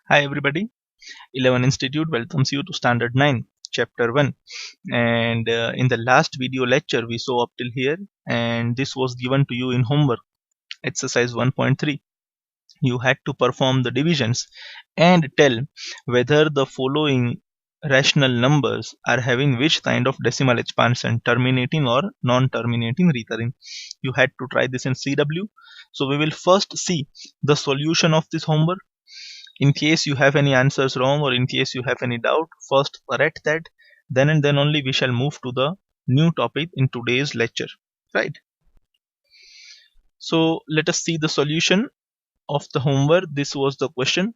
Hi everybody, 11 Institute welcomes you to Standard 9, Chapter 1. And in the last video lecture we saw up till here, and this was given to you in homework, exercise 1.3. You had to perform the divisions and tell whether the following rational numbers are having which kind of decimal expansion, terminating or non-terminating recurring. You had to try this in CW. So we will first see the solution of this homework. In case you have any answers wrong or in case you have any doubt, first correct that, then and then only we shall move to the new topic in today's lecture, right? So let us see the solution of the homework. This was the question,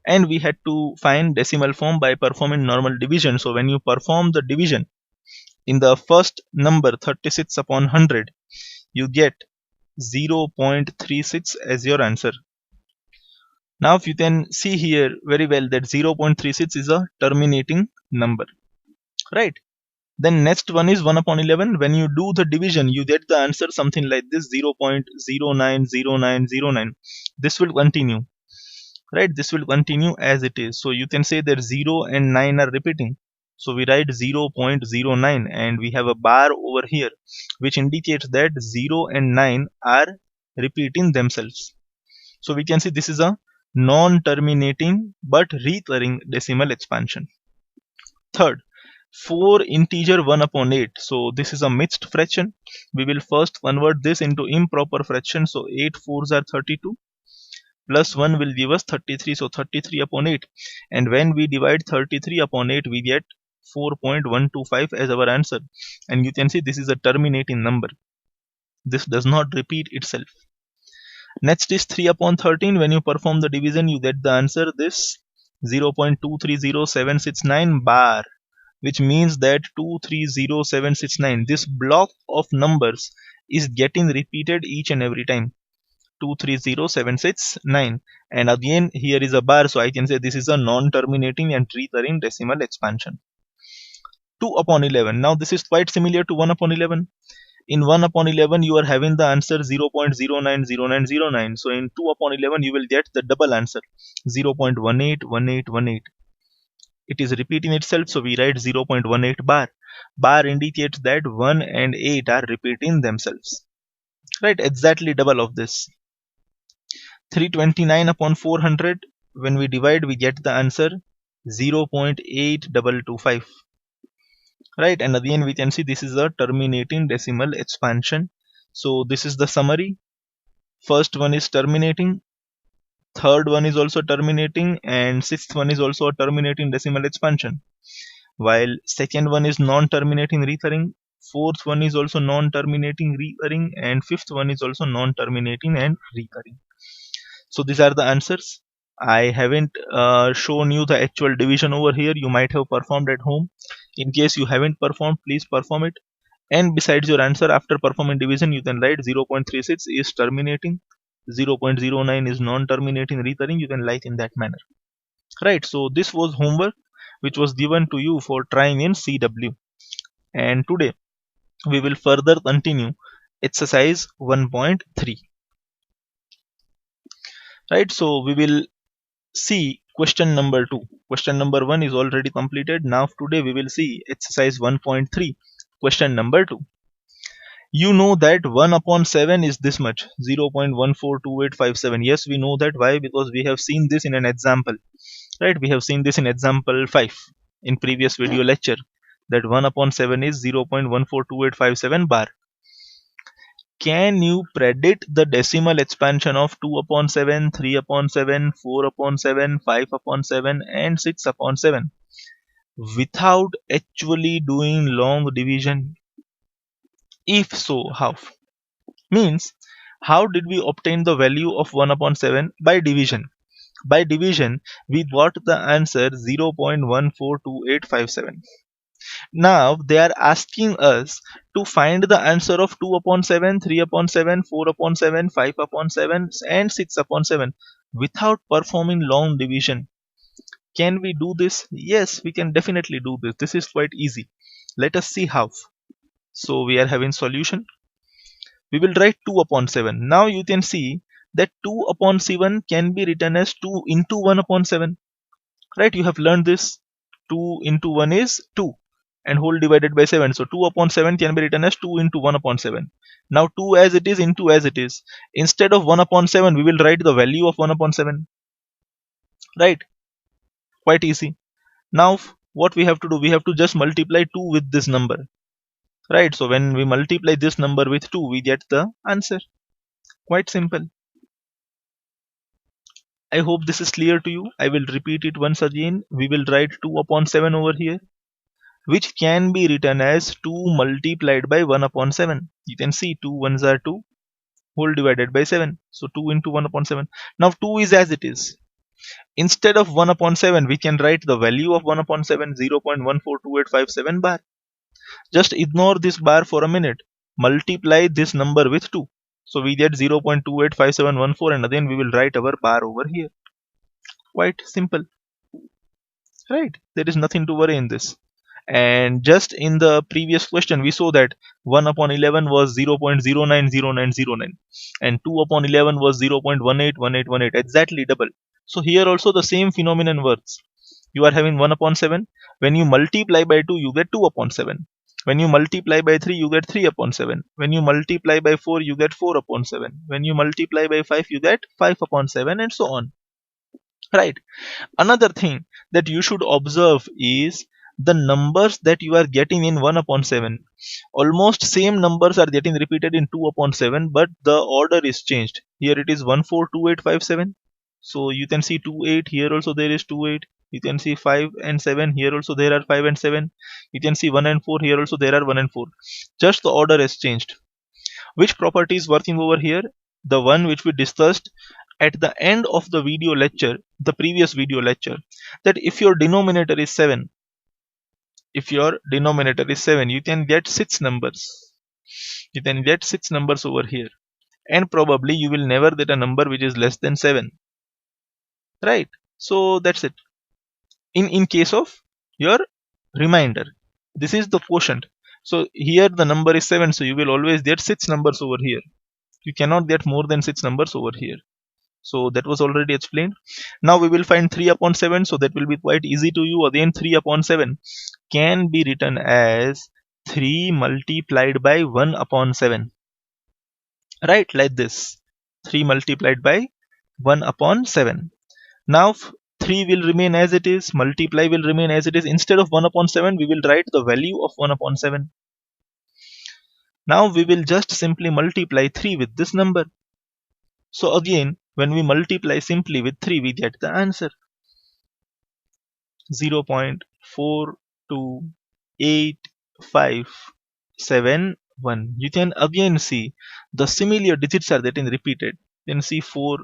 and we had to find decimal form by performing normal division. So when you perform the division in the first number 36 upon 100, you get 0.36 as your answer. Now if you can see here very well that 0.36 is a terminating number, right? Then next one is 1 upon 11. When you do the division, you get the answer something like this, 0.090909. This will continue, right? This will continue as it is. So you can say that 0 and 9 are repeating. So we write 0.09 and we have a bar over here which indicates that 0 and 9 are repeating themselves. So we can see this is a non-terminating but recurring decimal expansion. Third, 4 integer 1 upon 8. So this is a mixed fraction. We will first convert this into improper fraction. So 8 fours are 32 plus 1 will give us 33. So 33 upon 8. And when we divide 33 upon 8, we get 4.125 as our answer. And you can see this is a terminating number. This does not repeat itself. Next is 3 upon 13. When you perform the division, you get the answer this 0.230769 bar, which means that 230769, this block of numbers is getting repeated each and every time. 230769, and again here is a bar, so I can say this is a non-terminating and recurring decimal expansion. 2 upon 11. Now this is quite similar to 1 upon 11. In 1 upon 11 you are having the answer 0.090909. So in 2 upon 11 you will get the double answer 0.181818. It is repeating itself, so we write 0.18 bar. Bar indicates that 1 and 8 are repeating themselves, right? Exactly double of this. 329 upon 400. When we divide, we get the answer 0.8225. Right, and again we can see this is a terminating decimal expansion. So this is the summary. First one is terminating, third one is also terminating, and sixth one is also a terminating decimal expansion, while second one is non-terminating recurring, fourth one is also non-terminating recurring, and fifth one is also non-terminating and recurring. So these are the answers. I haven't shown you the actual division over here. You might have performed at home. In case you haven't performed, please perform it. And besides your answer, after performing division, you can write 0.36 is terminating, 0.09 is non-terminating recurring. You can write in that manner, right? So this was homework which was given to you for trying in CW, and today we will further continue exercise 1.3, right? So we will see question number 2. Question number 1 is already completed. Now today we will see exercise 1.3, question number 2. You know that 1 upon 7 is this much, 0.142857. Yes, we know that. Why? Because we have seen this in an example, right? We have seen this in example 5 in previous video lecture, that 1 upon 7 is 0.142857 bar. Can you predict the decimal expansion of 2 upon 7, 3 upon 7, 4 upon 7, 5 upon 7 and 6 upon 7 without actually doing long division? If so, how? Means, how did we obtain the value of 1 upon 7? By division. By division, we got the answer 0.142857. Now they are asking us to find the answer of 2 upon 7, 3 upon 7, 4 upon 7, 5 upon 7 and 6 upon 7 without performing long division. Can we do this? Yes, we can definitely do this. This is quite easy. Let us see how. So we are having solution. We will write 2 upon 7. Now you can see that 2 upon 7 can be written as 2 into 1 upon 7. Right, you have learned this. 2 into 1 is 2 and whole divided by 7. So 2 upon 7 can be written as 2 into 1 upon 7. Now 2 as it is into as it is. Instead of 1 upon 7, we will write the value of 1 upon 7. Right, quite easy. Now what we have to do, we have to just multiply 2 with this number. Right, so when we multiply this number with 2, we get the answer. Quite simple. I hope this is clear to you. I will repeat it once again. We will write 2 upon 7 over here, which can be written as 2 multiplied by 1 upon 7. You can see 2 ones are 2 whole divided by 7. So 2 into 1 upon 7. Now 2 is as it is. Instead of 1 upon 7, we can write the value of 1 upon 7, 0.142857 bar. Just ignore this bar for a minute. Multiply this number with 2. So we get 0.285714 and again we will write our bar over here. Quite simple. Right? There is nothing to worry in this. And just in the previous question we saw that 1 upon 11 was 0.090909 and 2 upon 11 was 0.181818, exactly double. So here also the same phenomenon works. You are having 1 upon 7. When you multiply by 2, you get 2 upon 7. When you multiply by 3, you get 3 upon 7. When you multiply by 4, you get 4 upon 7. When you multiply by 5, you get 5 upon 7 and so on. Right. Another thing that you should observe is the numbers that you are getting in 1 upon 7. Almost same numbers are getting repeated in 2 upon 7, but the order is changed. Here it is 142857. So you can see 28, here also there is 28. You can see 5 and 7, here also there are 5 and 7. You can see 1 and 4, here also there are 1 and 4. Just the order has changed. Which property is working over here? The one which we discussed at the end of the video lecture, the previous video lecture, that if your denominator is 7, you can get 6 numbers. You can get 6 numbers over here. And probably you will never get a number which is less than 7. Right? So that's it. In case of your remainder, this is the quotient. So here the number is 7, so you will always get 6 numbers over here. You cannot get more than 6 numbers over here. So that was already explained. Now we will find 3 upon 7, so that will be quite easy to you. Again 3 upon 7 can be written as 3 multiplied by 1 upon 7. Right, like this. 3 multiplied by 1 upon 7. Now 3 will remain as it is, multiply will remain as it is. Instead of 1 upon 7, we will write the value of 1 upon 7. Now we will just simply multiply 3 with this number. So again, when we multiply simply with 3, we get the answer. 0.428571. You can again see the similar digits are getting repeated. You can see 4,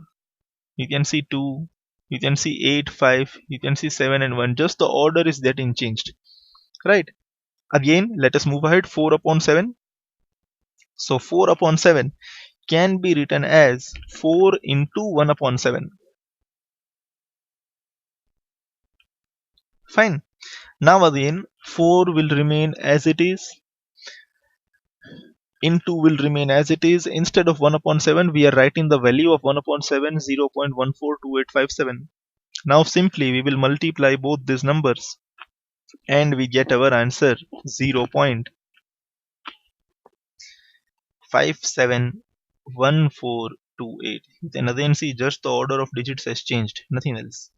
you can see 2, you can see 8, 5, you can see 7 and 1. Just the order is getting changed. Right? Again, let us move ahead. 4 upon 7. So 4 upon 7 can be written as 4 into 1 upon 7. Fine. Now again 4 will remain as it is, into will remain as it is. Instead of 1 upon 7, we are writing the value of 1 upon 7, 0.142857. Now simply we will multiply both these numbers and we get our answer 0.571428. Then again see, just the order of digits has changed, nothing else.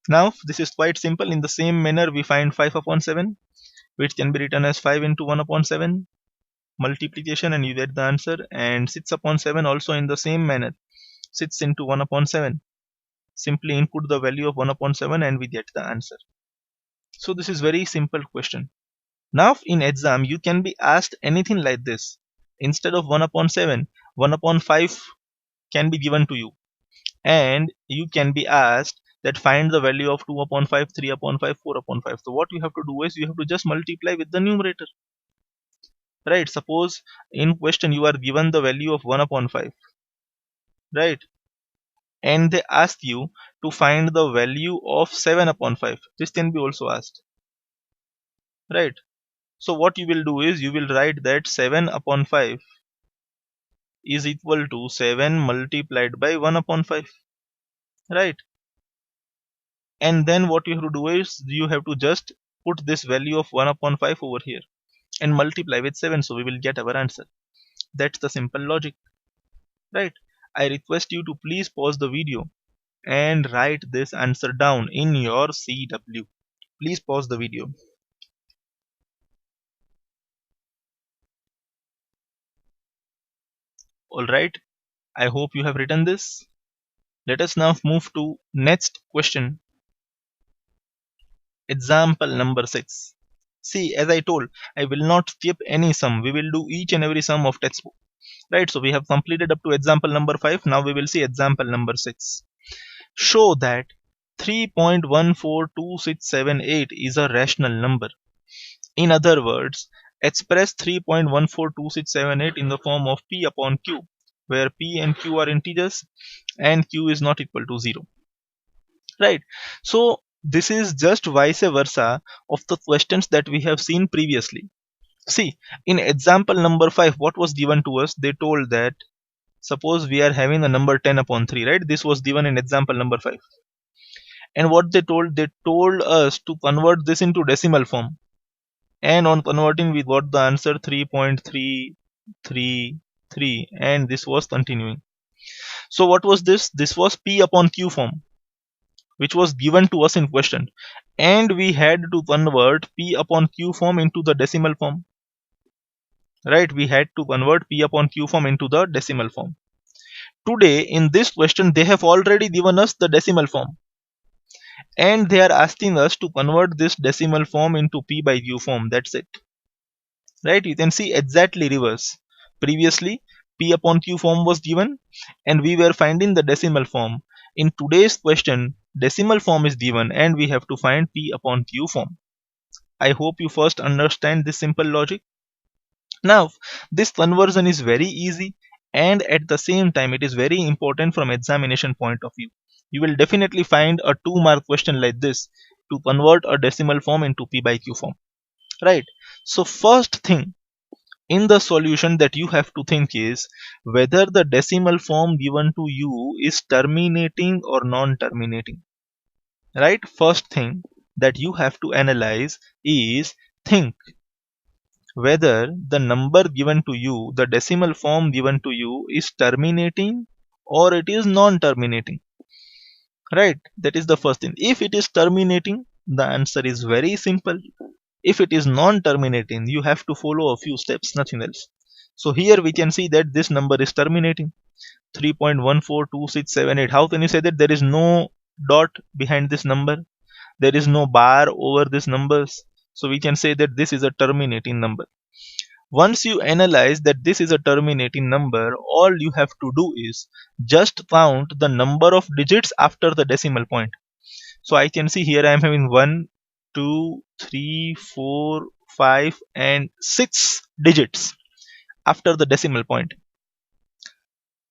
Now this is quite simple. In the same manner we find 5 upon 7, which can be written as 5 into 1 upon 7 multiplication and you get the answer. And 6 upon 7 also in the same manner, 6 into 1 upon 7. Simply input the value of 1 upon 7 and we get the answer. So this is very simple question. Now in exam you can be asked anything like this. Instead of 1 upon 7, 1 upon 5 can be given to you. And you can be asked that find the value of 2 upon 5, 3 upon 5, 4 upon 5. So what you have to do is you have to just multiply with the numerator. Right? Suppose in question you are given the value of 1 upon 5. Right? And they ask you to find the value of 7 upon 5. This can be also asked. Right? So what you will do is you will write that 7 upon 5 is equal to 7 multiplied by 1 upon 5, right? And then what you have to do is you have to just put this value of 1 upon 5 over here and multiply with 7, so we will get our answer. That's the simple logic, right? I request you to please pause the video and write this answer down in your CW. Please pause the video. Alright, I hope you have written this. Let us now move to next question. Example number 6. See, as I told, I will not skip any sum. We will do each and every sum of textbook. Right, so we have completed up to example number 5. Now we will see example number 6. Show that 3.142678 is a rational number. In other words, express 3.142678 in the form of P upon Q, where P and Q are integers and Q is not equal to 0. Right. So this is just vice versa of the questions that we have seen previously. See, in example number 5, what was given to us? They told that suppose we are having the number 10 upon 3, right? This was given in example number 5. And what they told us to convert this into decimal form. And on converting, we got the answer 3.333, and this was continuing. So what was this? This was P upon Q form, which was given to us in question, and we had to convert P upon Q form into the decimal form. Right, we had to convert P upon Q form into the decimal form. Today in this question they have already given us the decimal form, and they are asking us to convert this decimal form into P by Q form. That's it. Right, you can see exactly reverse. Previously P upon Q form was given and we were finding the decimal form. In today's question, decimal form is given and we have to find P upon Q form. I hope you first understand this simple logic. Now, this conversion is very easy and at the same time it is very important from examination point of view. You will definitely find a 2-mark question like this to convert a decimal form into P by Q form. Right. So first thing in the solution that you have to think is whether the decimal form given to you is terminating or non-terminating. Right, first thing that you have to analyze is think whether the number given to you, the decimal form given to you, is terminating or it is non-terminating. Right, that is the first thing. If it is terminating, the answer is very simple. If it is non-terminating, you have to follow a few steps, nothing else. So here we can see that this number is terminating, 3.142678. How can you say that there is no dot behind this number? There is no bar over these numbers. So we can say that this is a terminating number. Once you analyze that this is a terminating number, all you have to do is just count the number of digits after the decimal point. So I can see here I am having 1, 2, 3, 4, 5 and 6 digits after the decimal point.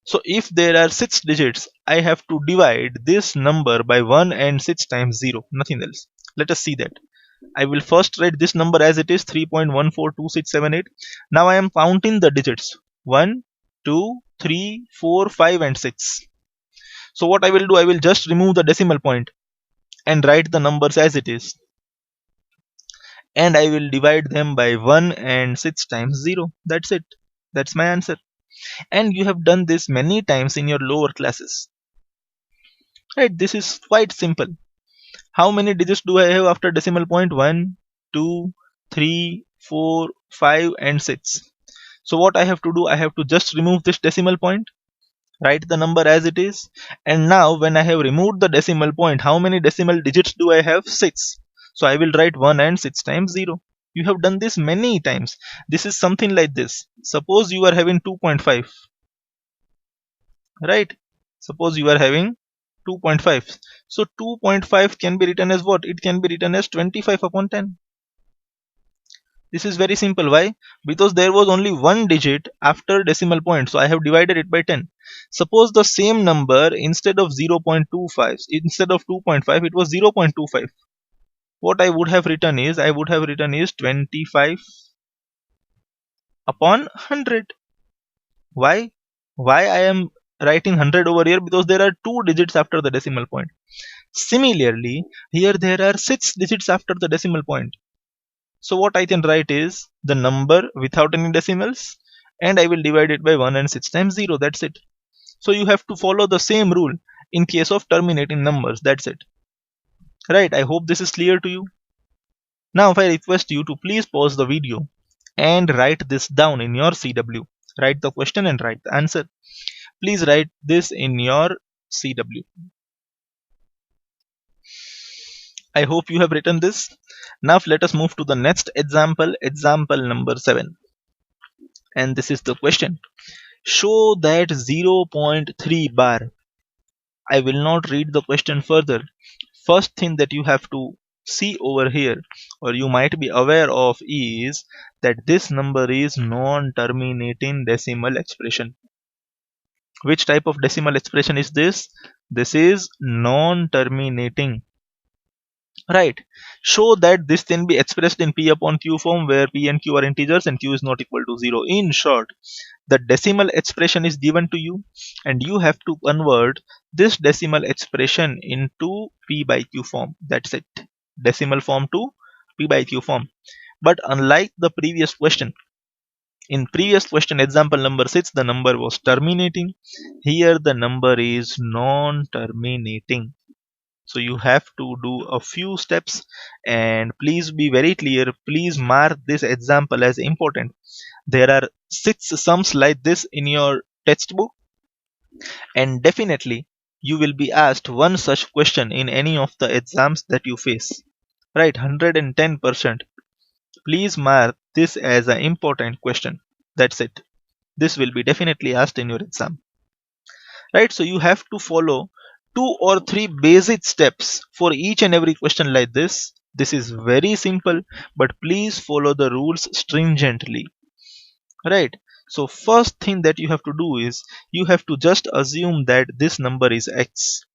So if there are 6 digits, I have to divide this number by 1 and 6 times 0, nothing else. Let us see that. I will first write this number as it is, 3.142678. Now I am counting the digits 1, 2, 3, 4, 5 and 6. So what I will do, I will just remove the decimal point and write the numbers as it is. And I will divide them by 1 and 6 times 0. That's it. That's my answer. And you have done this many times in your lower classes. Right, this is quite simple. How many digits do I have after decimal point? 1, 2, 3, 4, 5 and 6. So what I have to do, I have to just remove this decimal point, write the number as it is, and now when I have removed the decimal point, how many decimal digits do I have? 6. So I will write 1 and 6 times 0. You have done this many times. This is something like this. Suppose you are having 2.5. Right? Suppose you are having 2.5. So 2.5 can be written as what? It can be written as 25 upon 10. This is very simple. Why? Because there was only one digit after decimal point, so I have divided it by 10. Suppose the same number, instead of 0.25, instead of 2.5, it was 0.25. What I would have written is, 25 upon 100. Why? Why I am writing 100 over here? Because there are 2 digits after the decimal point. Similarly, here there are 6 digits after the decimal point. So what I can write is the number without any decimals, and I will divide it by 1 and 6 times 0. That's it. So you have to follow the same rule in case of terminating numbers. That's it. Right, I hope this is clear to you. Now if I request you to please pause the video and write this down in your CW. Write the question and write the answer. Please write this in your CW. I hope you have written this. Now let us move to the next example, example number 7. And this is the question. Show that 0.3 bar. I will not read the question further. First thing that you have to see over here, or you might be aware of, is that this number is non-terminating decimal expression. Which type of decimal expression is this? This is non-terminating. Right. Show that this can be expressed in P upon Q form, where P and Q are integers and Q is not equal to 0. In short, the decimal expression is given to you and you have to convert this decimal expression into P by Q form. That's it. Decimal form to P by Q form. But unlike the previous question, in previous question example number 6, the number was terminating. Here the number is non-terminating. So you have to do a few steps, and please be very clear. Please mark this example as important. There are 6 sums like this in your textbook, and definitely you will be asked one such question in any of the exams that you face. Right, 110%. Please mark this as an important question. That's it. This will be definitely asked in your exam. Right, so you have to follow 2 or 3 basic steps for each and every question like this. This is very simple, but please follow the rules stringently. Right, so first thing that you have to do is you have to just assume that this number is x.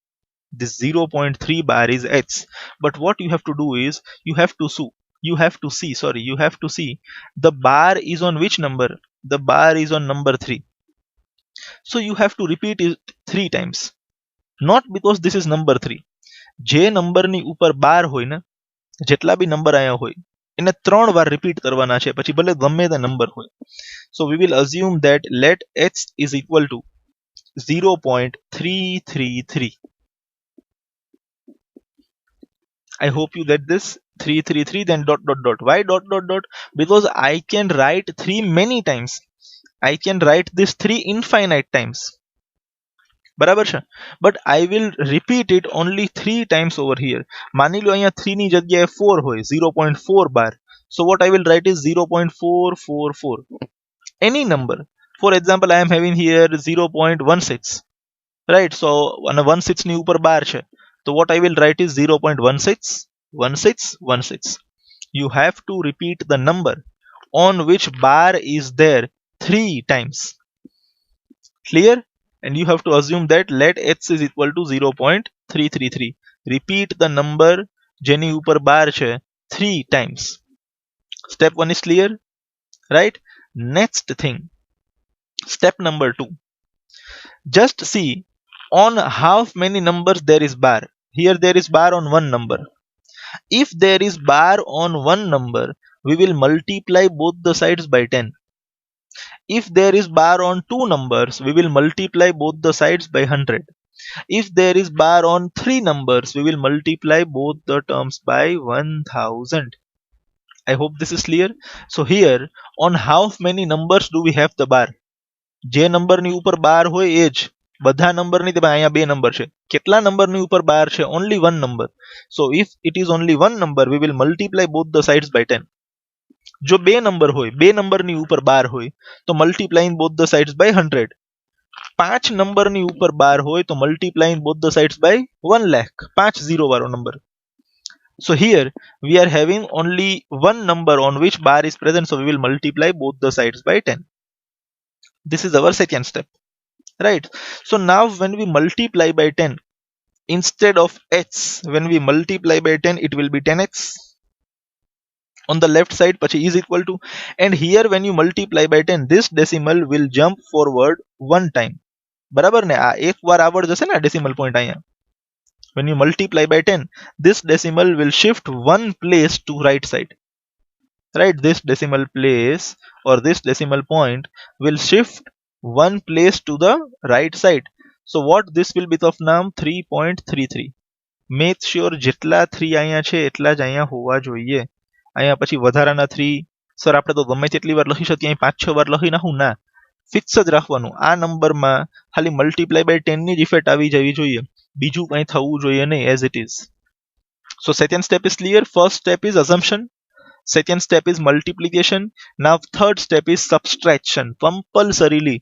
This 0.3 bar is x, but what you have to do is you have to see the bar is on which number. The bar is on number 3, so you have to repeat it 3 times. Not because this is number 3. જે નંબરની ઉપર 12 હોય ને, જેટલા બી number આયા હોય એને 3 વાર રિપીટ કરવાના છે, પછી ભલે ગમે તે નંબર હોય. So we will assume that let x is equal to 0.333. I hope you get this. 333, then dot dot dot. Why dot dot dot? Because I can write 3 many times. I can write this 3 infinite times. બરાબર છે, but I will repeat it only 3 times over here. માની લો અહીંયા 3 ની જગ્યાએ 4 હોય, 0.4 bar. So what I will write is 0.444. Any number. For example, I am having here 0.16. Right, so 16 ની ઉપર bar છે. So what I will write is 0.161616. You have to repeat the number on which bar is there 3 times. Clear? And you have to assume that let x is equal to 0.333. Repeat the number જેની ઉપર bar છે 3 times. Step 1 is clear, right? Next thing, step number 2. Just see on how many numbers there is bar. Here there is bar on one number. If there is bar on one number, we will multiply both the sides by 10. If there is bar on 2 numbers, we will multiply both the sides by 100. If there is bar on 3 numbers, we will multiply both the terms by 1000. I hope this is clear. So here, on how many numbers do we have the bar? જે નંબરની ઉપર બાર હોય એ જ બધા નંબરની અહીંયા 2 number છે. કેટલા નંબરની ઉપર બાર છે? Only one number. So if it is only one number, we will multiply both the sides by 10. જો 2 નંબર હોય, 2 નંબરની ઉપર બાર હોય તો multiplying both the sides by 100. 5 નંબરની ઉપર બાર હોય તો multiplying both the sides by 1 lakh. 5 0 વાળો number. So here we are having only one number on which bar is present, so we will multiply both the sides by 10. This is our second step, right? So now when we multiply by 10, instead of x, when we multiply by 10, it will be 10x. on the left side, પછી is equal to, and here when you multiply by 10 this decimal will jump forward one time. બરાબર ને, આ એક વાર આવડ જશે ને decimal point અહીંયા. When you multiply by 10 this decimal will shift one place to right side. Right, this decimal place or this decimal point will shift one place to the right side. So what this will be of now 3.33. Make sure જેટલા 3 અહીંયા છે એટલા જ અહીંયા હોવા જોઈએ. અહીંયા પછી વધારાના 3 સર આપણે તો ગમે તેટલી વાર લખી શકીએ, અહીં 5-6 વાર લખી નાખું ના, ફિક્સ જ રાખવાનું. આ નંબરમાં ખાલી મલ્ટીપ્લાય બાય 10 ની જ ઇફેક્ટ આવી જવી જોઈએ, બીજું કંઈ થવું જોઈએ નહીં, as it is. So second step is clear. First step is assumption, second step is multiplication. Now third step is subtraction. Compulsorily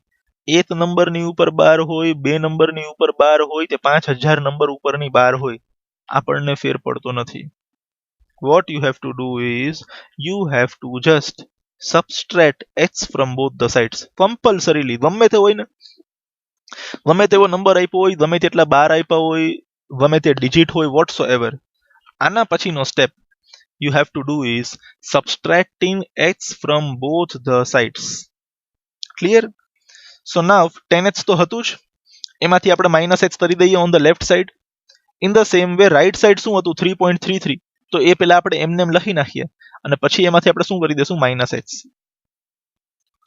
એક નંબરની ઉપર 12 હોય, બે નંબરની ઉપર 12 હોય, તે 5000 નંબર ઉપરની 12 હોય, આપણને ફેર પડતો નથી. What you have to do is you have to just subtract x from both the sides compulsorily. ગમે તે હોય ને, ગમે તેવો નંબર આપ્યો હોય, ગમે તેટલા 12 આપ્યા હોય, ગમે તે ડિજિટ હોય, whatsoever, આના પછીનો step you have to do is subtracting x from both the sides. Clear? So now 10x તો હતું જ, એમાંથી આપણે માઇનસ x કરી દઈએ on the left side. In the same way right side શું હતું 3.33, તો એ પહેલા આપણે એમને એમ લખી નાખીએ અને પછી એમાંથી આપણે શું કરી દેશું minus x.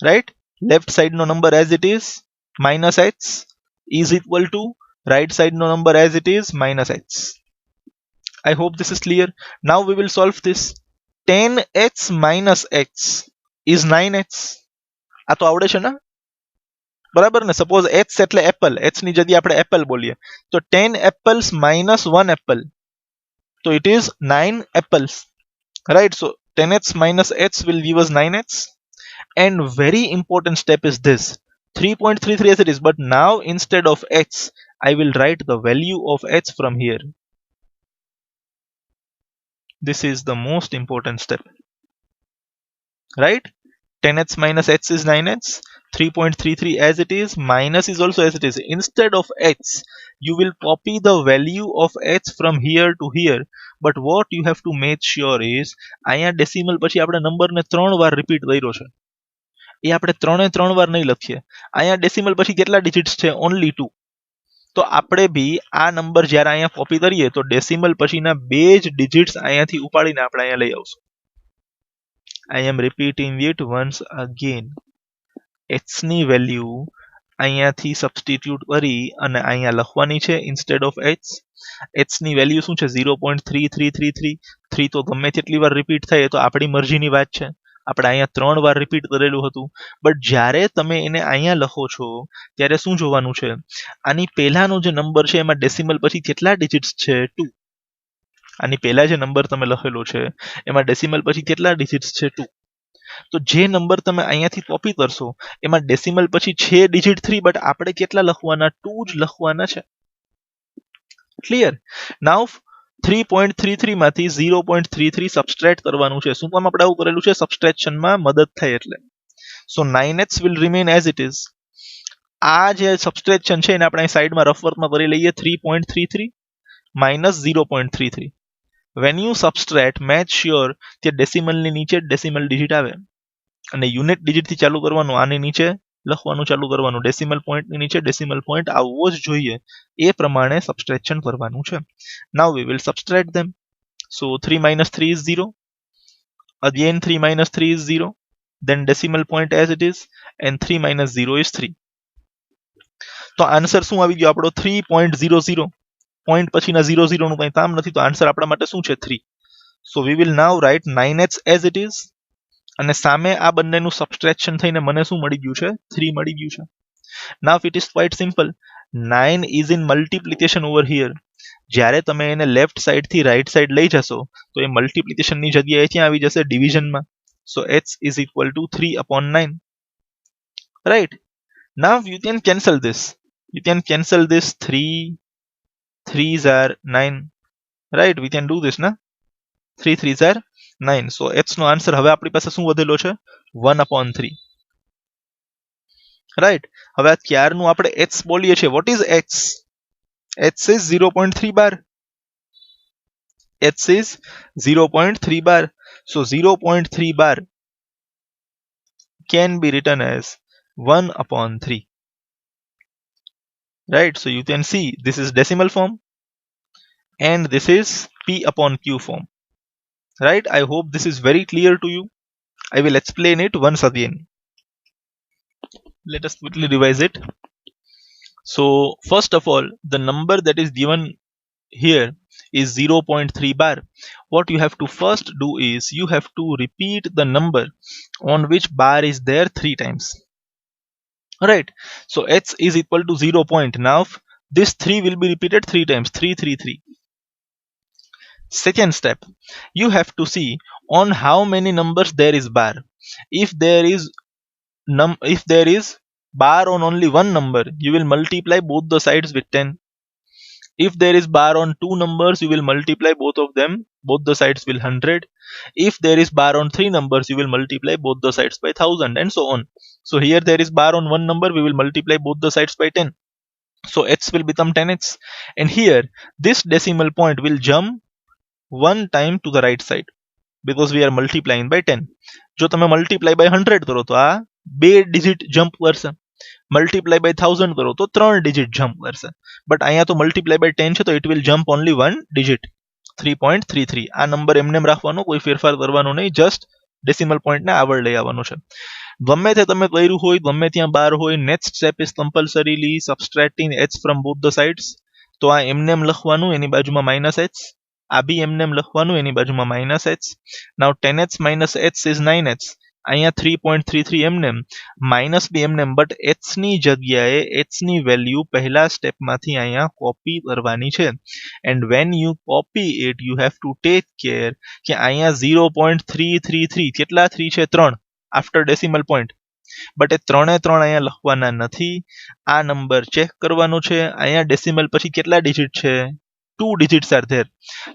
Right, left side નો number as it is minus x is equal to right side no number as it is minus x. I hope this is clear. Now we will solve this. 10x minus x is 9x. આ તો આવડે છે ને, બરાબર ને? Suppose x એટલે Apple, x ની જગ્યાએ આપણે એપલ બોલીએ, તો 10 apples minus 1 apple, so it is 9 apples. Right, so 10x minus x will give us 9x. And very important step is this, 3.33 as it is, but now instead of x I will write the value of x from here. This is the most important step. Right, 10x minus x is 9x, 3.33 as it is, minus is also as it is. Instead of x you will copy the value of x from here to here, but what you have to make sure is અહીંયા decimal પછી આપણે નંબરને 3 વાર repeat કર્યો છે, એ આપણે 3 વાર નહીં લખીએ. અહીંયા ડેસિમલ પછી કેટલા ડિજિટ્સ છે? ઓન્લી 2. તો આપણે બી આ નંબર જ્યારે અહીંયા કોપી કરીએ તો ડેસિમલ પછીના બે જ ડિજિટ્સ અહીંયાથી ઉપાડીને આપણે અહીંયા લઈ આવશું. I am repeating it once again. x ની વેલ્યુ અહીંયાથી સબસ્ટિટ્યુટ કરી અને અહીંયા લખવાની છે instead of x. x ની વેલ્યુ શું છે? 0.3333. 3 તો ગમે તેટલી વાર રિપીટ થાય, તો આપણી મરજીની વાત છે. આપણે અહીંયા 3 વાર રિપીટ કરેલું હતું, બટ જ્યારે તમે એને અહીંયા લખો છો ત્યારે શું જોવાનું છે? આની પહેલાનો જે નંબર છે એમાં ડેસિમલ પછી કેટલા ડિજિટ્સ છે? 2. આની પહેલા જે નંબર તમે લખેલો છે એમાં ડેસિમલ પછી કેટલા ડિજિટ્સ છે? 2. તો જે નંબર તમે અહીંયાથી કોપી કરશો એમાં ડેસિમલ પછી છે ડિજિટ 3, બટ આપણે કેટલા લખવાના? 2 જ લખવાના છે. ક્લિયર? નાઉ 3.33 માંથી 0.33 સબસ્ટ્રેક્ટ કરવાનું છે. શું કામ આપણે આવું કરેલું છે? સબસ્ટ્રેક્શનમાં મદદ થાય એટલે. સો 9x will remain as it is. આ જે સબસ્ટ્રેક્શન છે એને આપણે સાઈડમાં રફ વર્કમાં કરી લઈએ. 3.33 minus 0.33. when you subtract make sure કે ડેસિમલ ની નીચે ડેસિમલ ડિજિટ આવે અને યુનિટ ડિજિટ થી ચાલુ કરવાનું, આની નીચે લખવાનું ચાલુ કરવાનું. ડેસિમલ પોઈન્ટ ની નીચે ડેસિમલ પોઈન્ટ આવવો જ જોઈએ, એ પ્રમાણે સબસ્ટ્રેક્શન કરવાનું છે. now we will subtract them. so 3 minus 3 is 0, again 3 minus 3 is 0, then decimal point as it is, and 3 minus 0 is 3. તો આન્સર શું આવી ગયો આપણો? 3.00. પોઈન્ટ પછીના 00 નું કંઈ કામ નથી, તો આન્સર આપણા માટે શું છે? 3. So we will now write 9x as it is, અને સામે આ બંનેનું સબસ્ટ્રેક્શન થઈને મને શું મળી ગયું છે? 3 મળી ગયું છે. Now it is quite simple. 9 is in multiplication over here. જ્યારે તમે એને લેફ્ટ સાઈડ થી રાઈટ સાઈડ લઈ જશો તો એ મલ્ટિપ્લિકેશનની જગ્યાએ ક્યાં આવી જશે? ડિવિઝનમાં. So x is equal to 3/9. right, now you can cancel this. You can cancel this. 3s are 9. right, we can do this na. 3 3s are 9. so x નો આન્સર હવે આપણી પાસે શું વધેલો છે? 1/3. right, હવે આ ક્યારનું આપણે x બોલીએ છીએ. what is x? x is 0.3 bar. x is 0.3 bar. So 0.3 bar can be written as 1 upon 3. Right, so you can see this is decimal form and this is P upon Q form. Right, I hope this is very clear to you. I will explain it once again. Let us quickly revise it. So first of all, the number that is given here is 0.3 bar. What you have to first do is you have to repeat the number on which bar is there 3 times. Right, so h is equal to 0 point. Now this 3 will be repeated 3 times, 3 3 3. Second step, you have to see on how many numbers there is bar. If there is bar on only one number, you will multiply both the sides with 10. If there is bar on two numbers, you will multiply both the sides will 100. If there is bar on three numbers, you will multiply both the sides by 1000 and so on. So here there is bar on one number, we will multiply both the sides by 10. So h will become 10h. And here this decimal point will jump one time to the right side because we are multiplying by 10. જો તમે multiply by 100 કરો તો આ 2 digit jump કરશે. Multiply by 1000 કરો તો 3 digit jump કરશે. But અહીંયા તો multiply by 10 છે તો it will jump only one digit, 3.33. આ નંબર એમનેમ રાખવાનો, કોઈ ફેરફાર કરવાનો નહીં, just decimal point ને આગળ લઈ આવવાનો છે. ગમે તે તમે કર્યું હોય, ગમે ત્યાં બાર હોય, next step is compulsorily subtracting h from both the sides. તો આ એમનેમ લખવાનું, એની બાજુમાં minus h. આ બી એમનેમ લખવાનું, એની બાજુમાં minus h. Now 10h minus h is 9h. અહીંયા 3.33 એમનેમ, માઇનસ બી એમનેમ, બટ h ની જગ્યાએ h ની વેલ્યુ પહેલા સ્ટેપમાંથી અહીંયા કોપી કરવાની છે. And when you copy it you have to take care કે અહીંયા 0.333 કેટલા 3 છે 3 આફ્ટર ડેસિમલ પોઈન્ટ, બટ એ ત્રણે ત્રણ અહીંયા લખવાના નથી. આ નંબર ચેક કરવાનો છે. અહીંયા ડેસિમલ પછી કેટલા ડિજિટ છે, 2 digits are there.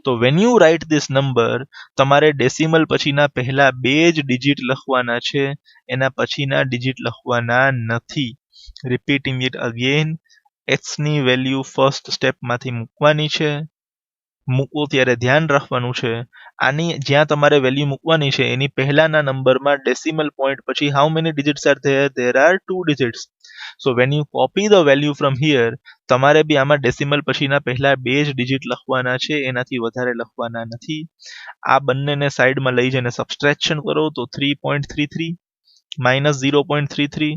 So when you write this number, તમારે decimal પછીના પહેલા બે જ digit લખવાના છે, એના પછીના digit લખવાના નથી. Repeating it again, h ની value first step માંથી મૂકવાની છે. મૂકો ત્યારે ध्यान રાખવાનું છે, આની જ્યાં તમારે વેલ્યુ મૂકવાની છે એની પહેલાના નંબરમાં decimal point પછી how many digits are there? There are 2 digits. So when you copy the value from here, તમારે બી આમાં decimal પછીના પહેલા બે જ digit લખવાના છે, એનાથી વધારે લખવાના નથી. આ બંનેને સાઈડમાં લઈ જઈને સબસ્ટ્રેક્શન કરો તો 3.33 minus 0.33,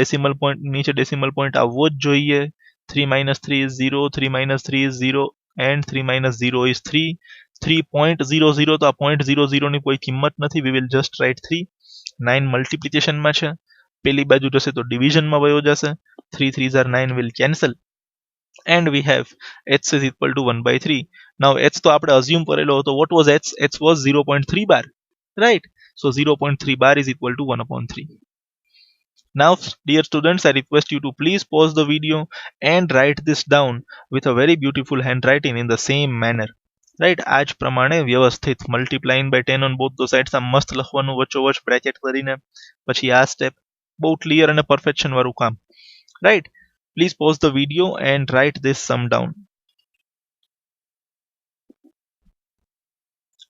decimal point નીચે decimal point આવવો જ જોઈએ. 3 minus 3 is 0, 3 minus 3 is 0 and 3 minus 0 is 3. 3.00 તો આ 0.00 ની કોઈ કિંમત નથી. We will just write 3. 9 multiplication માં છે, પેલી બાજુ જશે તો division માં વયો જશે. 3 3s are 9 will cancel and we have h is equal to 1 by 3. Now h તો આપણે assume કરેલો હતો. What was h? h was 0.3 bar, right? So 0.3 bar is equal to 1 upon 3. Now dear students, I request you to please pause the video and write this down with a very beautiful handwriting in the same manner. Right, આજ પ્રમાણે વ્યવસ્થિત multiplying by 10 on both the sides આ મસ્ત લખવાનું વચ્ચોવચ bracket કરીને, પછી આ step બહુ ક્લિયર અને પરફેક્શન વાળું કામ. Right, please pause the video and write this sum down.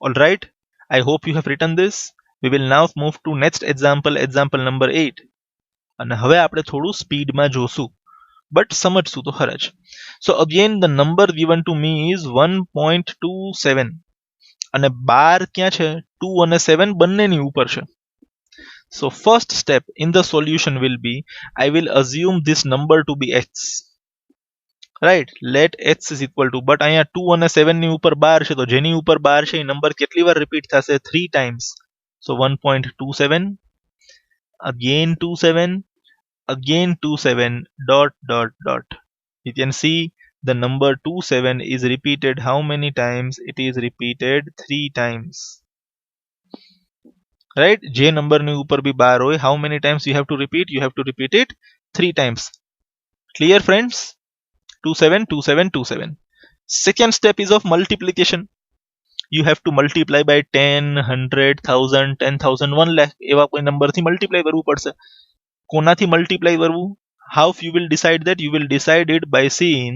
All right, I hope you have written this. We will now move to next example, example number 8. અને હવે આપણે થોડું સ્પીડમાં જોશું, બટ સમજશું તો ખરા જ. So again the number given to me is 1.27 અને બાર ક્યાં છે, 2 અને 7 બંનેની ઉપર છે. So first step in the solution will be, I will assume this number to be x. Right, let x is equal to, but અહીંયા 2 અને 7 ની ઉપર બાર છે, તો જેની ઉપર બાર છે એ નંબર કેટલી વાર રિપીટ થશે, 3 times. So 1.27, again 27, again 27, dot dot dot. You can see the number 27 is repeated how many times? It is repeated 3 times. Right, જે નંબરની ઉપર બી બાર હોય, how many times you have to repeat? You have to repeat it 3 times. Clear friends? 27 27 27. Second step is of multiplication. You have to multiply by 10, 100, 1000, 10,000, 1 lakh એવા કોઈ નંબરથી multiply કરવું પડશે. કોનાથી multiply કરવું? How you will decide that? You will decide it by seeing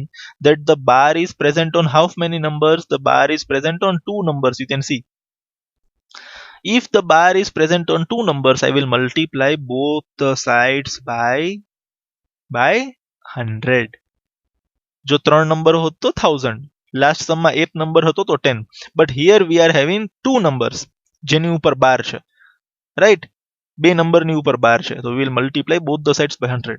that the bar is present on how many numbers? The bar is present on 2 numbers. You can see If the bar is present on two numbers, I will multiply both the sides by 100. જો 3 number હોત તો 1000. Last સમમાં એક number હતો તો 10. But here we are having two numbers જેની ઉપર bar છે, right? બે નંબરની ઉપર બાર છે, તો we will multiply both the sides by 100.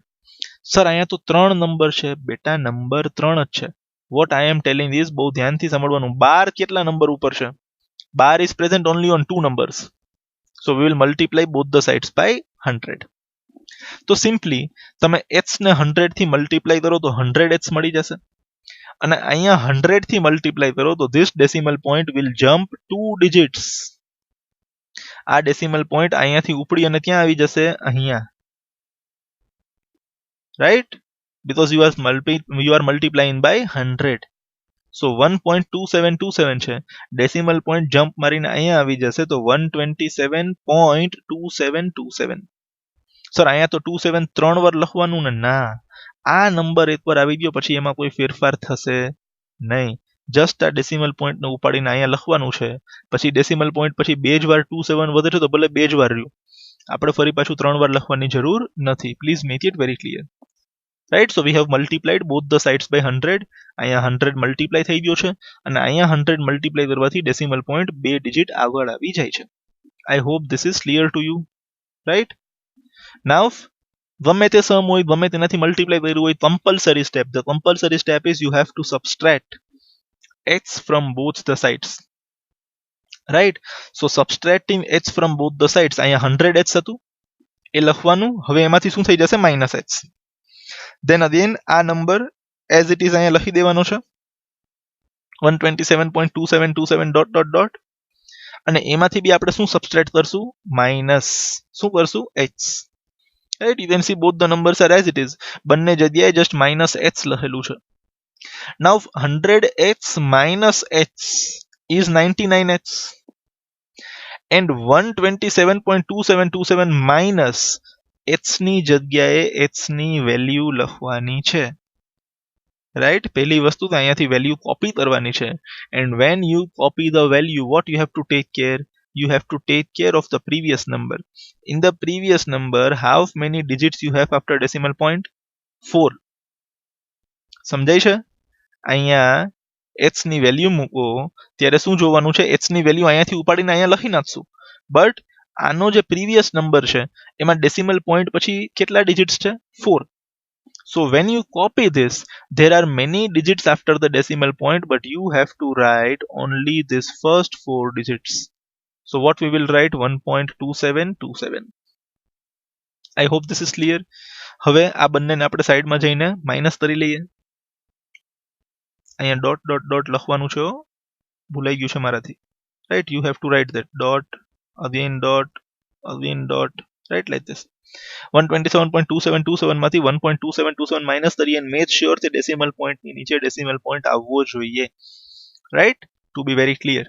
Sir અહીંયા તો 3 નંબર છે. બેટા નંબર 3 જ છે. What I am telling is, બહુ ધ્યાનથી સમજવાનું, બાર કેટલા નંબર ઉપર છે? Bar is present only on two numbers, so we will multiply both the sides by 100. તો સિમ્પલી તમે h ને 100 થી મલ્ટીપ્લાય કરો તો 100h મળી જશે, અને અહીંયા 100 થી મલ્ટીપ્લાય કરો તો this decimal point will jump 2 digits. આ ડેસિમલ પોઈન્ટ અહીંયાથી ઉપડી અને ક્યાં આવી જશે? અહીંયા, right? Because you are multiplying by 100. So 1.2727 છે, ડેસિમલ પોઈન્ટ જમ્પ મારીને અહીંયા આવી જશે તો 127.2727. સર અહીંયા તો 27 3 વાર લખવાનું ને? ના, આ નંબર એકવાર આવી ગયો પછી એમાં કોઈ ફેરફાર થશે નહીં. જસ્ટ આ ડેસિમલ પોઈન્ટને ઉપાડીને અહીંયા લખવાનું છે. પછી ડેસિમલ પોઈન્ટ પછી બે જ વાર 27 વધે છે તો ભલે બે જ વાર રહ્યું, આપણે ફરી પાછું 3 વાર લખવાની જરૂર નથી. Please make it very clear, right? So we have multiplied both the sides by 100. અહીંયા 100 મલ્ટીપ્લાય થઈ ગયો છે, અને અહીંયા 100 મલ્ટીપ્લાય કરવાથી ડેસિમલ પોઈન્ટ બે ડિજિટ આગળ આવી જાય છે. I hope this is clear to you, right? Now ગમે તે સમ હોય, ગમે તેનાથી મલ્ટીપ્લાય કર્યું હોય, compulsory step, the compulsory step is you have to subtract h from both the sides, right? So subtracting h from both the sides, અહીંયા 100h હતું એ લખવાનું, હવે એમાંથી શું થઈ જશે? -h. then again આ નંબર as it is અહીંયા લખી દેવાનો છે, 127.2727 ડોટ ડોટ ડોટ, અને એમાંથી બી આપણે શું સબસ્ટ્રેક્ટ કરશું? માઇનસ શું કરશું? h. right? you can see both the numbers are as it is, બંને જગ્યાએ just -h લખેલું છે. now 100h minus h is 99h, and 127.2727 minus h ની જગ્યાએ h ની વેલ્યુ લખવાની છે, રાઈટ? પહેલી વસ્તુ તો અહીંયાથી વેલ્યુ કોપી કરવાની છે, and when you copy the value, what you have to take care? You have to take care of the previous number. In the previous number, how many digits you have after decimal point? 4. સમજાય છે? અહીંયા h ની value મૂકો ત્યારે શું જોવાનું છે? h ની વેલ્યુ અહીંયાથી ઉપાડીને અહીંયા લખી નાખશું, બટ આનો જે પ્રીવિયસ નંબર છે એમાં ડેસિમલ પોઈન્ટ પછી કેટલા ડિજિટ્સ છે? 4. so when you copy this, there are many digits after the decimal point, but you have to write only this first 4 digits. so what we will write? 1.2727. I hope this is clear. હવે આ બંનેને આપણે સાઈડમાં જઈને minus કરી લઈએ. અહીંયા dot dot dot લખવાનું છે, ભૂલાઈ ગયું છે મારાથી, right? You have to write that dot again dot again dot, right? Like this. 127.2727 માંથી 1.2727 માઇનસ કરીએ અને મેક શ્યોર કે ડેસિમલ પોઈન્ટની નીચે ડેસિમલ પોઈન્ટ આવવો જોઈએ, right? To be very clear.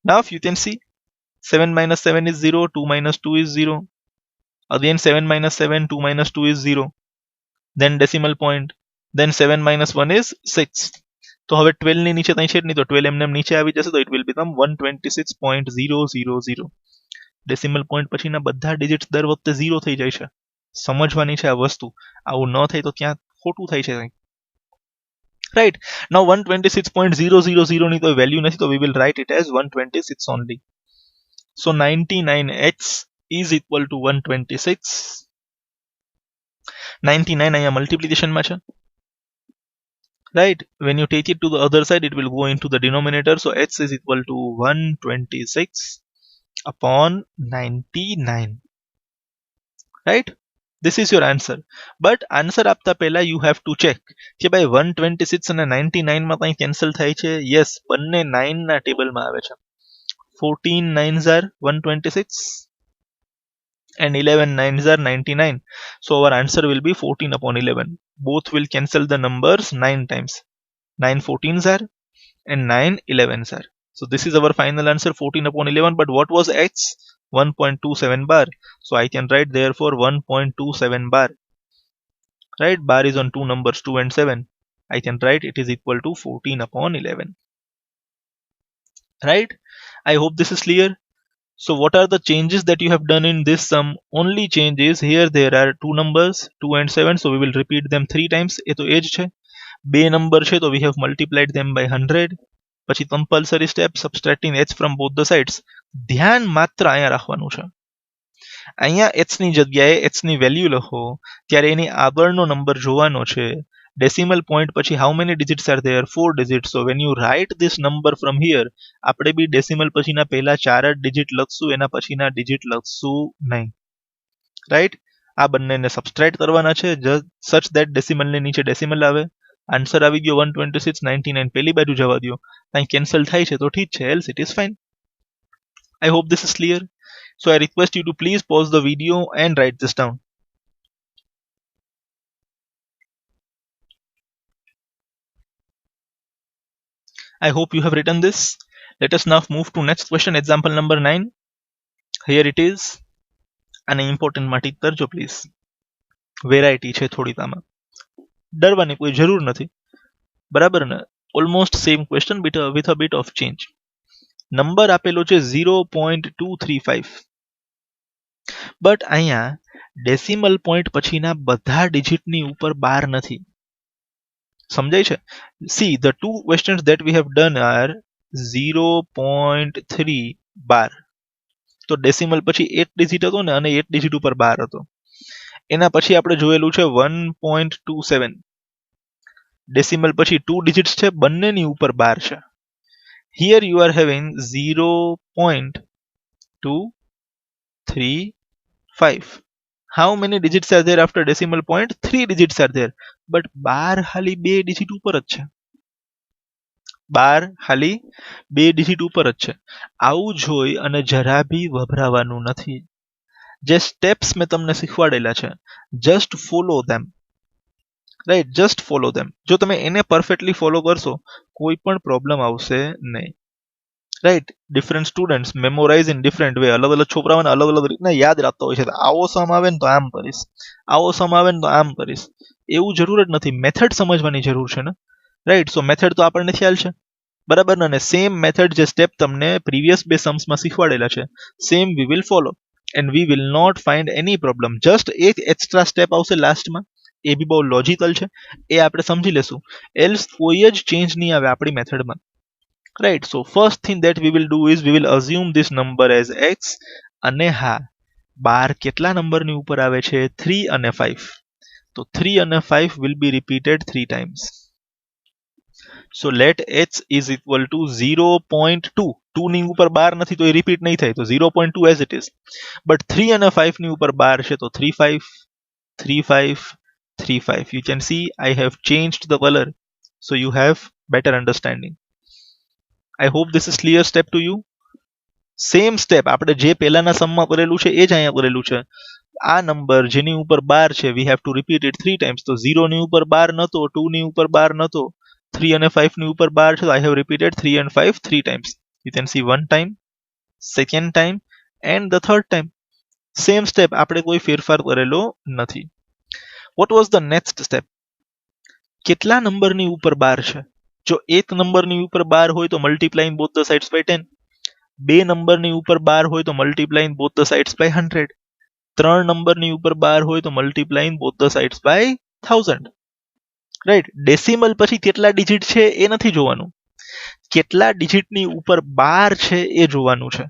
Now you can see 7 minus 7 is 0, 2 minus 2 is 0, again 7 minus 7, 2 minus 2 is 0, then decimal point, then 7 minus 1 is 6. તો હવે 12 ની નીચે કંઈ છે જ નહીં, તો 12 એમને નીચે આવી જશે, તો it will become 126.000. Decimal point પછીના બધા ડિજિટ્સ દર વખતે 0 થઈ જાય છે. સમજવાની છે આ વસ્તુ, આવું ન થાય તો ક્યાં ખોટું થાય છે કંઈક, રાઈટ? નાઉ 126.000 ની તો વેલ્યુ નથી, તો we will write it as 126 only. so 99h is equal to 126. 99 અહીંયા મલ્ટિપ્લિકેશનમાં છે, right? when you take it to the other side, it will go into the denominator, so h is equal to 126 upon 99, right? this is your answer. but answer આપતા પહેલા you have to check કે ભાઈ 126 અને 99 માં કંઈ cancel થાય છે? yes, બંને 9 ના ટેબલમાં આવે છે. 14 9s are 126 and 11 9s are 99, so our answer will be 14 upon 11. both will cancel the numbers 9 times. 9 14s are and 9 11s are, so this is our final answer, 14 upon 11. but what was h? 1.27 bar, so I can write therefore 1.27 bar, right? Bar is on two numbers 2 and 7. I can write it is equal to 14 upon 11, right? I hope this is clear. So what are the changes that you have done in this sum? Only change is here there are two numbers 2 and 7, so we will repeat them 3 times. એ તો એ જ છે. બે number છે તો we have multiplied them by 100. પછી compulsory step subtracting h from both the sides. ધ્યાન માત્ર અહીંયા રાખવાનું છે. અહીંયા h ની જગ્યાએ h ની વેલ્યુ લખો ત્યારે એની આગળનો નંબર જોવાનો છે. decimal point પછી how many digits are there? 4 digits. So when you write this number from here, આપણે બી decimal પછીના પહેલા 4 જ digit લખશું, એના પછીના digit લખશું નહીં. રાઈટ? આ બંનેને સબસ્ટ્રેક્ટ કરવાના છે such that decimal ની નીચે decimal આવે. આન્સર આવી ગયો 126 99. પહેલી બાજુ જવા દો, અહીં કેન્સલ થાય છે તો ઠીક છે, else it is fine. I hope this is clear. So I request you to please pause the video and write this down. I hope you have written this. Let us now move to next question, example number 9. Here it is. An important માટી કરજો please. Variety છે થોડી તામાં, ડરવાની કોઈ જરૂર નથી, બરાબર ને? Almost same question with a bit of change. Number આપેલો છે 0.235, બટ અહીંયા ડેસિમલ પોઈન્ટ પછીના બધા ડિજિટની ઉપર 12 નથી. સમજાય છે? See, the two questions that we have done are 0.3 બાર. તો ડેસિમલ પછી 8 ડિજિટ હતો ને, અને 8 ડિજિટ ઉપર 12 હતો. એના પછી આપણે જોયેલું છે 1.27. ડેસિમલ પછી 2 ડિજિટ્સ છે, બંનેની ઉપર 12 છે. Here you are having 0.235. How many digits are there after decimal point? 3 digits are there. But 12 ખાલી 2 ડિજિટ ઉપર જ છે. 12 ખાલી 2 ડિજિટ ઉપર જ છે. આવું જોઈ અને જરા બી વભરાવાનું નથી. જે સ્ટેપ્સ મેં તમને શીખવાડેલા છે, just follow them. Right? just follow them. જો તમે એને પરફેક્ટલી ફોલો કરશો, કોઈ પણ પ્રોબ્લેમ આવશે નહીં. Right? Different students memorise in different way. અલગ અલગ છોકરાઓને અલગ અલગ રીતના યાદ રાખતા હોય છે. આવો સમ આવે ને તો આમ કરીશ, આવો સમ આવે ને તો આમ કરીશ, એવું જરૂર જ નથી. મેથડ સમજવાની જરૂર છે ને. રાઈટ? સો મેથડ તો આપણને ખ્યાલ છે, બરાબર ને? સેમ મેથડ જે સ્ટેપ તમને પ્રીવિયસ બે सम्सમાં શીખવાડેલા છે, same we will follow and we will not find any problem. just એક એક્સ્ટ્રા સ્ટેપ આવશે લાસ્ટમાં, એ બી બહુ લોજિકલ છે, એ આપણે સમજી લેશું. એલ્સ કોઈ જ ચેન્જ નહીં આવે આપણી મેથડમાં. right? So first thing that we will do is we will assume this number as x. અને હા, 12 કેટલા નંબરની ઉપર આવે છે? 3 અને 5. તો 3 અને 5 will be repeated 3 times. So let h is equal to 0.2. 2 ની ઉપર 12 નથી તો એ રિપીટ નહીં થાય, તો 0.2 as it is. But 3 અને 5 ની ઉપર 12 છે તો 35 35 35. You can see I have changed the color so you have better understanding. I hope this is clear step to you. Same step આપણે જે પહેલાના સમમાં કરેલું છે એ જ અહીંયા કરેલું છે. આ નંબર જેની ઉપર 12 છે, we have to repeat it 3 times. તો 0 ની ઉપર 12 નતો, 2 ની ઉપર 12 નતો, 3 અને 5 ની ઉપર 12 છે, તો I have repeated 3 and 5 3 times. You can see one time, second time and the third time. Same step, આપણે કોઈ ફેરફાર કરેલો નથી. What was the next step? કેટલા નંબરની ઉપર 12 છે? જો એક નંબરની ઉપર 12 હોય તો multiplying both the sides by 10. બે નંબરની ઉપર 12 હોય તો multiplying both the sides by 100. ત્રણ નંબરની ઉપર 12 હોય તો multiplying both the sides by 1000. Right? Decimal પછી કેટલા ડિજિટ છે એ નથી જોવાનું, કેટલા ડિજિટની ઉપર 12 છે એ જોવાનું છે.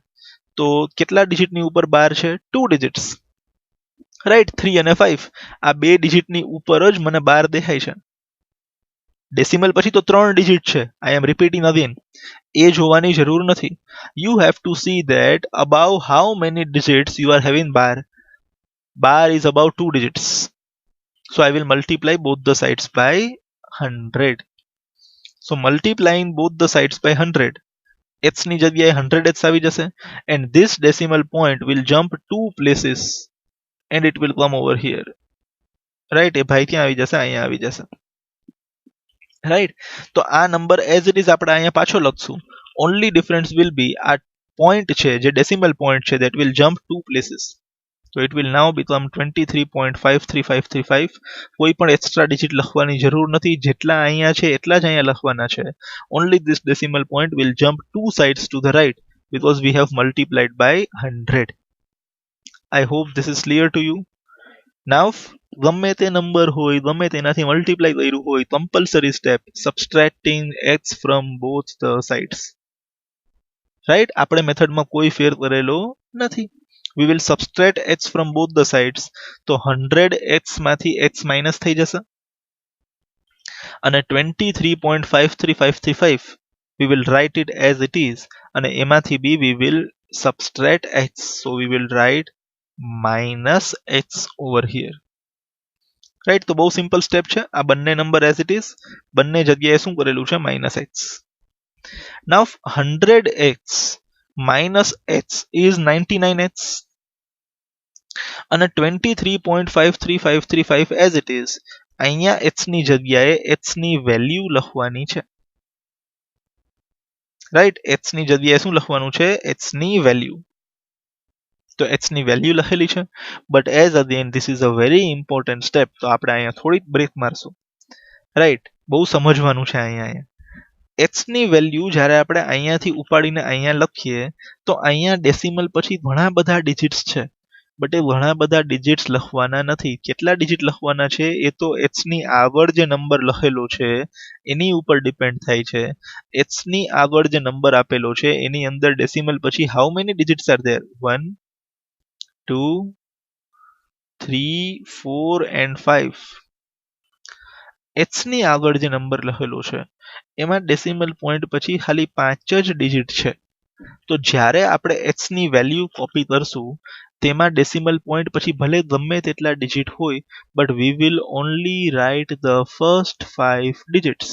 તો કેટલા ડિજિટની ઉપર 12 છે? 2 ડિજિટ્સ. રાઈટ? 3 અને 5 આ બે ડિજિટની ઉપર જ મને 12 દેખાય છે. ડેસિમલ પછી તો 3 ડિજિટ છે. I am repeating again. એ જોવાની જરૂર નથી. You have to see that above how many digits you are having bar. Bar is above 2 digits. So I will multiply both the sides by 100. So multiplying both the sides by 100, h ની જગ્યાએ 100h આવી જશે, and this decimal point will jump 2 places and it will come over here. Right? એ ભાઈ ક્યાં આવી જશે? અહીંયા આવી જશે. રાઈટ? તો આ નંબર એઝ ઇટ ઇઝ આપણે અહીંયા પાછો લખશું. ઓનલી ડિફરન્સ વિલ બી આ પોઈન્ટ છે જે ડેસિમલ પોઈન્ટ છે, that will jump 2 places. So it will now become 23.53535. કોઈ પણ એક્સ્ટ્રા ડિજિટ લખવાની જરૂર નથી, જેટલા અહીંયા છે એટલા જ અહીંયા લખવાના છે. Only this decimal point will jump 2 sides to the right because we have multiplied by 100. I hope this is clear to you. Now ગમે તે નંબર હોય ગમે તેનાથી મલ્ટીપ્લાય કર્યું હોય compulsory step subtracting x from both the sides. Right, આપણે મેથડમાં કોઈ ફેર કરેલો નથી. we will subtract x from both the sides. તો 100x માંથી x માઇનસ થઈ જશે અને 23.53535 we will write it as it is અને એમાંથી બી we will subtract x, so we will write minus x over here. Right, તો બહુ simple step છે. આ બંને નંબર એઝ ઇટ ઇઝ, બંને જગ્યાએ શું કરેલું છે minus x. Now 100x minus x is 99x અને 23.53535 as it is અહીંયા x ની જગ્યાએ x ની વેલ્યુ લખવાની છે. રાઈટ, x ની જગ્યાએ શું લખવાનું છે? x ની વેલ્યુ. તો x ની વેલ્યુ લખેલી છે, but as again this is a very important step, તો આપણે અહીંયા થોડીક બ્રેક મારશું. રાઈટ, બહુ સમજવાનું છે અહીંયા. x ની વેલ્યુ જ્યારે આપણે અહીંયાથી ઉપાડીને અહીંયા લખીએ તો અહીંયા ડેસિમલ પછી ઘણા બધા ડિજિટ્સ છે, બટ એ ઘણા બધા ડિજિટ્સ લખવાના નથી. કેટલા ડિજિટ લખવાના છે એ તો x ની આગળ જે નંબર લખેલો છે એની ઉપર ડિપેન્ડ થાય છે. x ની આગળ જે નંબર આપેલો છે એની અંદર ડેસિમલ પછી how many digits are there? 1 2 3 4 and 5. x ની આગળ જે નંબર લખેલો છે એમાં ડેસિમલ પોઈન્ટ પછી ખાલી 5 જ ડિજિટ છે. તો જ્યારે આપણે x ની વેલ્યુ કોપી કરશું તેમાં ડેસિમલ પોઈન્ટ પછી ભલે ગમે તેટલા ડિજિટ હોય, but we will only write the first 5 digits.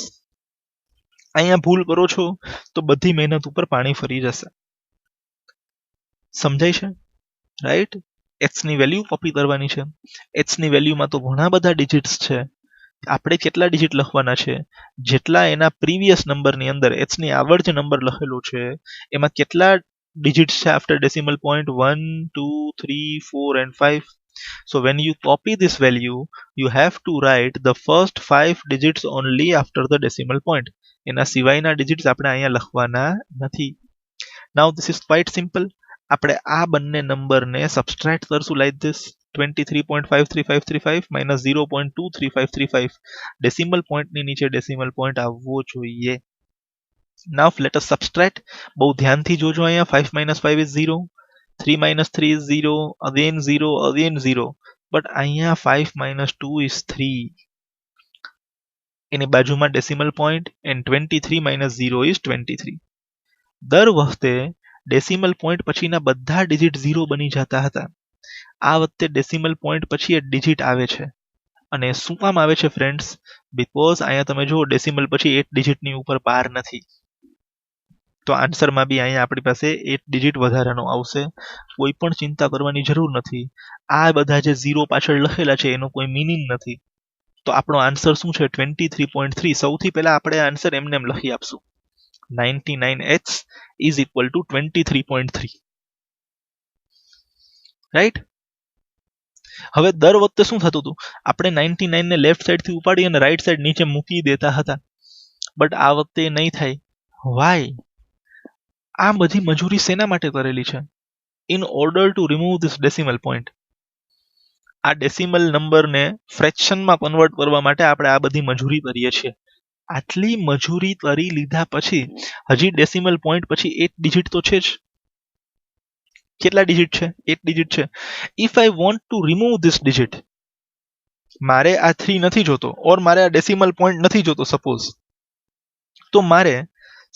અહીંયા ભૂલ કરો છો તો બધી મહેનત ઉપર પાણી ફરી જશે. સમજાય છે? રાઈટ, x ની વેલ્યુ કોપી કરવાની છે. x ની વેલ્યુમાં તો ઘણા બધા ડિજિટ્સ છે. આપણે કેટલા ડિજિટ લખવાના છે? જેટલા એના પ્રીવિયસ નંબરની અંદર x ની આગળ જે નંબર લખેલો છે એમાં કેટલા ડિજિટ્સ છે after decimal point? 1 2 3 4 and 5. So when you copy this value you have to write the first 5 digits only after the decimal point. એના સિવાયના ડિજિટ્સ આપણે અહીંયા લખવાના નથી. Now this is quite simple. આપણે આ બંને નંબરને સબસ્ટ્રેક્ટ કરશું લાઈક ધીસ. 23.53535 minus 0.23535. ડેસિમલ પોઈન્ટની નીચે ડેસિમલ પોઈન્ટ આવવો જોઈએ. Now let us subtract. બહુ ધ્યાનથી જોજો અહીંયા. 5 minus 5 is 0. 3 minus 3 is 0. Again 0, again 0. But અહીંયા 5 minus 2 is 3. એની બાજુમાં decimal point and 23 minus 0 is 23. દર વખતે ડેસિમલ પોઈન્ટ પછીના બધા ડિજિટ 0 બની જતા હતા. આ વખતે ડેસિમલ પોઈન્ટ પછી એક ડિજિટ આવે છે. અને શું કામ આવે છે ફ્રેન્ડ્સ? બીકોઝ અહીંયા તમે જો ડેસિમલ પછી 8 ડિજિટની ઉપર પાર નથી. તો આન્સરમાં બી અહીંયા આપણી પાસે 8 ડિજિટ વધારાનો આવશે. કોઈ પણ ચિંતા કરવાની જરૂર નથી. આ બધા જે 0 પાછળ લખેલા છે એનો કોઈ મીનિંગ નથી. તો આપણો આન્સર શું છે? 23.3. સૌથી પહેલા આપણે આન્સર એમને એમ લખી આપશું. 99x is equal to 23.3. Right, હવે દર વખતે શું થતું હતું? આપણે 99 ને લેફ્ટ સાઈડ થી ઉપાડી અને રાઈટ સાઈડ નીચે મૂકી દેતા હતા, બટ આ વખતે નહીં થાય. વાય? આ બધી મજૂરી શેના માટે કરેલી છે? In order to remove this decimal point. આ ડેસિમલ નંબરને ફ્રેક્શનમાં કન્વર્ટ કરવા માટે આપણે આ બધી મજૂરી કરીએ છીએ. આટલી મજૂરી કરી લીધા પછી હજી ડેસિમલ પોઈન્ટ પછી 8 ડિજિટ તો છે જ. કેટલા ડિજિટ છે? 8 ડિજિટ છે. If I want to remove this digit, મારે આ 3 નથી જોતો ઓર મારે આ ડેસિમલ પોઈન્ટ નથી જોતો સપોઝ, તો મારે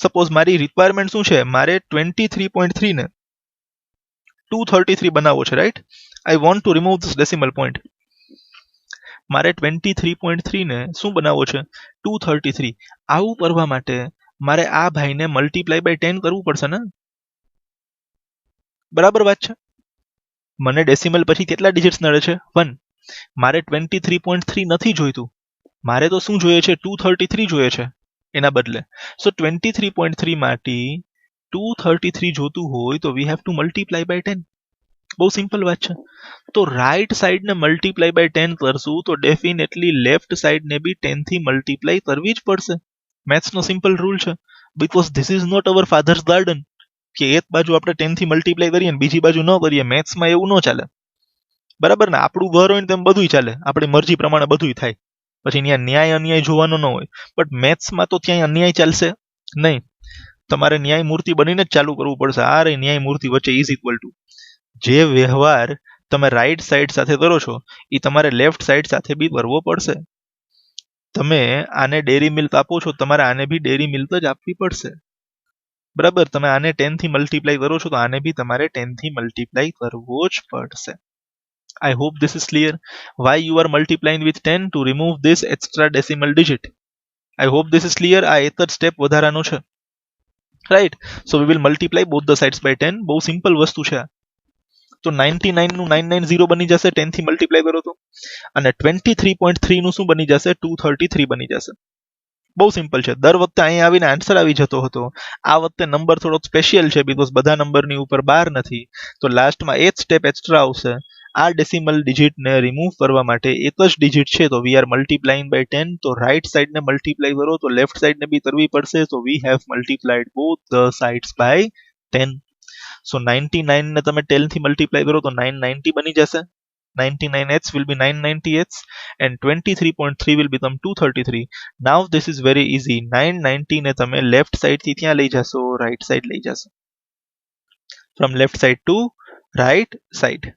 સપોઝ મારી રિક્વાયરમેન્ટ શું છે? મારે 23.3 ને 233 બનાવવો છે. Right, I want to remove this decimal point. મારે 23.3 ને શું બનાવવો છે? 233. આવું કરવા માટે મારે આ ભાઈને મલ્ટીપ્લાય બાય 10 કરવું પડશે ને? બરાબર વાત છે? મને ડેસિમલ પછી કેટલા ડિજિટ્સ નડે છે? 1. મારે 23.3 નથી જોઈતું, મારે તો શું જોઈએ છે? 233 જોઈએ છે એના બદલે. સો 23.3 માંથી 233 જોતું હોય તો we have to multiply by 10. બહુ સિમ્પલ વાત છે. તો રાઈટ સાઈડ ને મલ્ટીપ્લાય બાય 10 કરશું તો ડેફિનેટલી લેફ્ટ સાઈડ ને બી 10 થી મલ્ટીપ્લાય કરવી જ પડશે. મેથ્સ નો સિમ્પલ રૂલ છે. Because this is not our father's garden. કે એક બાજુ આપણે 10 થી મલ્ટીપ્લાય કરીએ ને બીજી બાજુ ન કરીએ. મેથ્સમાં એવું ન ચાલે, બરાબર ને? આપણું ઘર હોય ને તેમ બધુંય ચાલે, આપણી મરજી પ્રમાણે બધુંય થાય, પછી ત્યાં ન્યાય અન્યાય જોવાનો ન હોય. બટ મેથ્સમાં તો ત્યાં અન્યાય ચાલશે નહીં. તમારે ન્યાય મૂર્તિ બનીને જ ચાલુ કરવું પડશે. આ રે ન્યાય મૂર્તિ વચ્ચે ઇઝ ઇક્વલ ટુ, જે વ્યવહાર તમે રાઈટ સાઈડ સાથે કરો છો એ તમારે લેફ્ટ સાઈડ સાથે બી કરવો પડશે. તમે આને ડેરી મિલ્ક આપો છો, તમારે આને બી ડેરી મિલ્ક જ આપવી પડશે, બરાબર? તમે આને 10 થી મલ્ટીપ્લાય કરો છો તો આને બી તમારે 10 થી મલ્ટીપ્લાય કરવો જ પડશે. I hope this is clear. Why you are multiplying with 10 to remove this extra decimal digit. I hope this is clear. આ એક જ સ્ટેપ વધારાનો છે, right? So we will multiply both the sides by 10. બહુ simple વસ્તુ છે આ. તો 99 નું 990 બની જશે 10 થી મલ્ટીપ્લાય કરો તો, અને 23.3 નું શું બની જશે? 233 બની જશે. બહુ સિમ્પલ છે. દર વખતે અહીં આવીને આન્સર આવી જતો હતો. આ વખતે નંબર થોડોક સ્પેશિયલ છે બીકોઝ બધા નંબરની ઉપર 12 નથી, તો લાસ્ટમાં એક સ્ટેપ એક્સ્ટ્રા આવશે. આ ડેસિમલ ડિજિટને રિમૂવ કરવા માટે એક જ ડિજિટ છે, તો વી આર મલ્ટીપ્લાઇંગ બાય 10. તો રાઈટ સાઈડને મલ્ટીપ્લાય કરો તો લેફ્ટ સાઈડને બી કરવી પડશે. તો we have multiplied both the sides by 10. So 99 ને તમે 10 થી મલ્ટીપ્લાય કરો તો 990 બની જશે. 99h will be 990h and 23.3 will become 233. Now this is very easy. 990 ને તમે લેફ્ટ સાઈડ થી ત્યાં લઈ જશો, રાઈટ સાઈડ લઈ જશો. From left side to right side.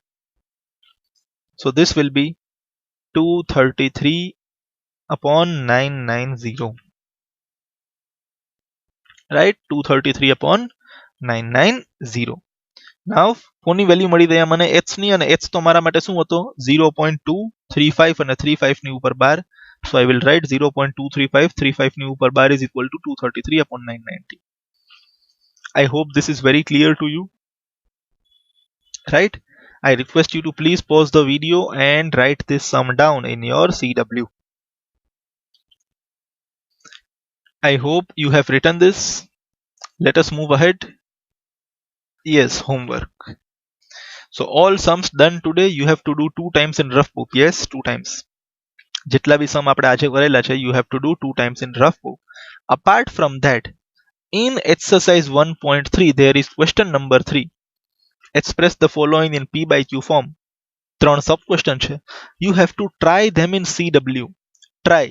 So this will be 233 upon 990. Right? 233 upon 990. Now કોની વેલ્યુ મળી દે મને? h ની, અને h તો મારા માટે શું હતો? 0.235 અને 35 ની ઉપર 12. So I will write 0.235 35 ની ઉપર 12 is equal to 233 upon 990. I hope this is very clear to you. Right? I request you to please pause the video and write this sum down in your CW. I hope you have written this. Let us move ahead. Yes, homework. So all sums done today you have to do 2 times in rough book. Yes, 2 times. જેટલા બી સમ આપણે આજે કરેલા છે you have to do 2 times in rough book. Apart from that, in exercise 1.3 there is question number 3. Express the following in P by Q form. 3 sub question છે. You have to try them in CW. Try.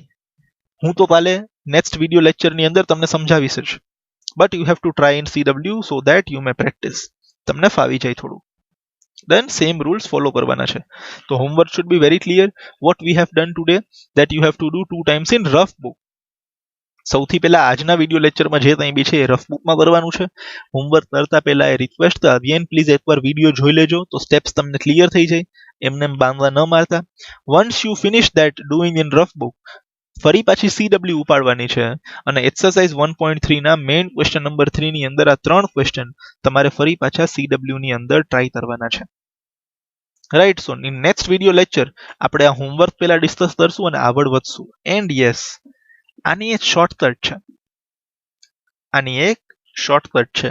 હું તો કાલે next video lecture ની અંદર તમને સમજાવીશ જ. But you have to try in CW so that you may practice. તમને ફાવી જાય થોડું. Then same rules follow કરવાના છે. તો homework should be very clear. What we have done today, that you have to do 2 times in rough book. સૌથી પહેલા આજના વિડિયો લેક્ચરમાં જે કંઈ બી છે એ રફ બુકમાં કરવાનું છે. હોમવર્ક કરતા પહેલા એ રિક્વેસ્ટ અગેન પ્લીઝ એકવાર વિડિયો જોઈ લેજો તો સ્ટેપ્સ તમને ક્લિયર થઈ જાય, એમને બાંધવા ન મારતા. Once you finish that doing in rough book, ફરી પાછી CW ઉપાડવાની છે અને એક્સરસાઇઝ 1.3 ના મેઇન ક્વેશ્ચન નંબર 3 ની અંદર આ 3 ક્વેશ્ચન તમારે ફરી પાછા CW ની અંદર ટ્રાય કરવાના છે. Right? So in next video lecture આપણે આ હોમવર્ક પહેલા ડિસ્કસ કરશું અને આગળ વધશું. એન્ડ યસ, આની એક શોર્ટકટ છે. આની એક શોર્ટકટ છે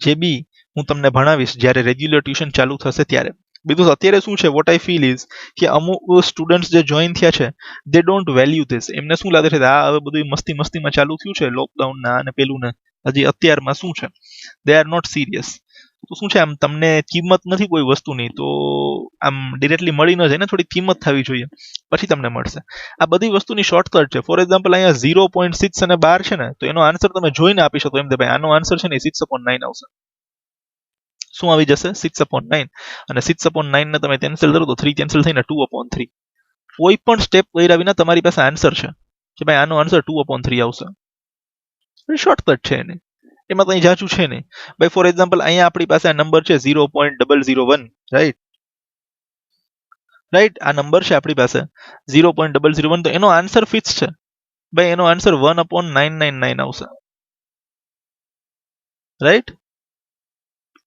જે બી હું તમને ભણાવીશ જ્યારે રેગ્યુલર ટ્યુશન ચાલુ થશે ત્યારે. બીકોઝ અત્યારે શું છે, વોટ આઈ ફીલ ઇઝ કે અમુક સ્ટુડન્ટ્સ જે જોઈન થયા છે દે ડોન્ટ વેલ્યુ ધીસ. એમને શું લાગે છે આ હવે બધું મસ્તી મસ્તીમાં ચાલુ થયું છે લોકડાઉન ના અને પેલું ને, હજી અત્યારમાં શું છે, દે આર નોટ સિરિયસ. તો શું છે, આમ તમને કિંમત નથી કોઈ વસ્તુની તો આમ ડિરેક્ટલી મળી ન જાય ને, થોડી કિંમત થવી જોઈએ પછી તમને મળશે. આ બધી વસ્તુની શોર્ટકટ છે. ફોર એક્ઝામ્પલ અહીંયા 0.6 અને 12 છે ને, તો એનો આન્સર તમે જોઈને આપી શકો એમ કે ભાઈ આનો આન્સર છે ને 6/9 આવશે. શું આવી જશે? 6/9. અને 6/9 ને તમે કેન્સલ કરો તો 3 કેન્સલ થઈને 2/3. કોઈ પણ સ્ટેપ કર્યા વિના તમારી પાસે આન્સર છે કે ભાઈ આનો આન્સર 2/3 આવશે. શોર્ટકટ છે એની, એમાં કંઈ જાચું છે નહીં. ભાઈ ફોર એક્ઝામ્પલ અહીંયા આપણી પાસે આ નંબર છે 0.001. રાઈટ? રાઈટ, આ નંબર છે આપણી પાસે 0.001, તો એનો આન્સર ફિક્સ છે ભાઈ, એનો આન્સર 1/999 આવશે. રાઈટ?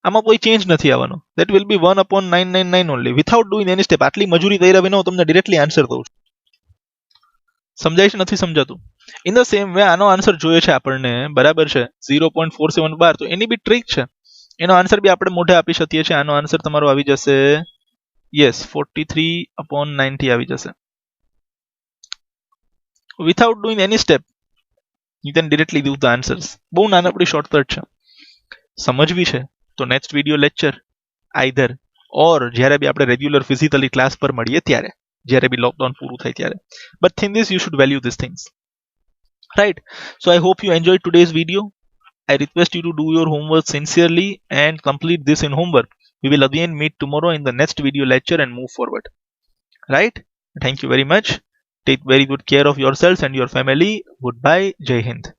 આમાં કોઈ ચેન્જ નથી આવવાનો. That will be 1/999 only without doing any step. આટલી મજૂરી કર્યા વિના હું તમને ડિરેક્ટલી આન્સર દઉં છું. સમજાય છે? નથી સમજાતું? ઇન ધ સેમ વે આનો આન્સર જોઈએ છે આપણને, બરાબર છે, 0.4712. તો એની બી ટ્રીક છે. એનો આન્સર બી આપણે મોઢે આપી શકીએ છીએ. આનો આન્સર તમારો આવી જશે યસ 43/90 આવી જશે. Without doing any step you can directly give the answers. બહુ નાનકડી શોર્ટકટ છે. સમજવી છે તો નેક્સ્ટ વિડિયો લેક્ચર આઈધર ઓર જ્યારે બી આપણે રેગ્યુલર ફિઝિકલી ક્લાસ પર મળીએ ત્યારે, જ્યારે બી લોકડાઉન પૂરું થાય ત્યારે. But thing is you should value this things, right? So I hope you enjoyed today's video. I request you to do your homework sincerely and complete this in homework. We will again meet tomorrow in the next video lecture and move forward, right? Thank you very much. Take very good care of yourselves and your family. Goodbye. Jai Hind.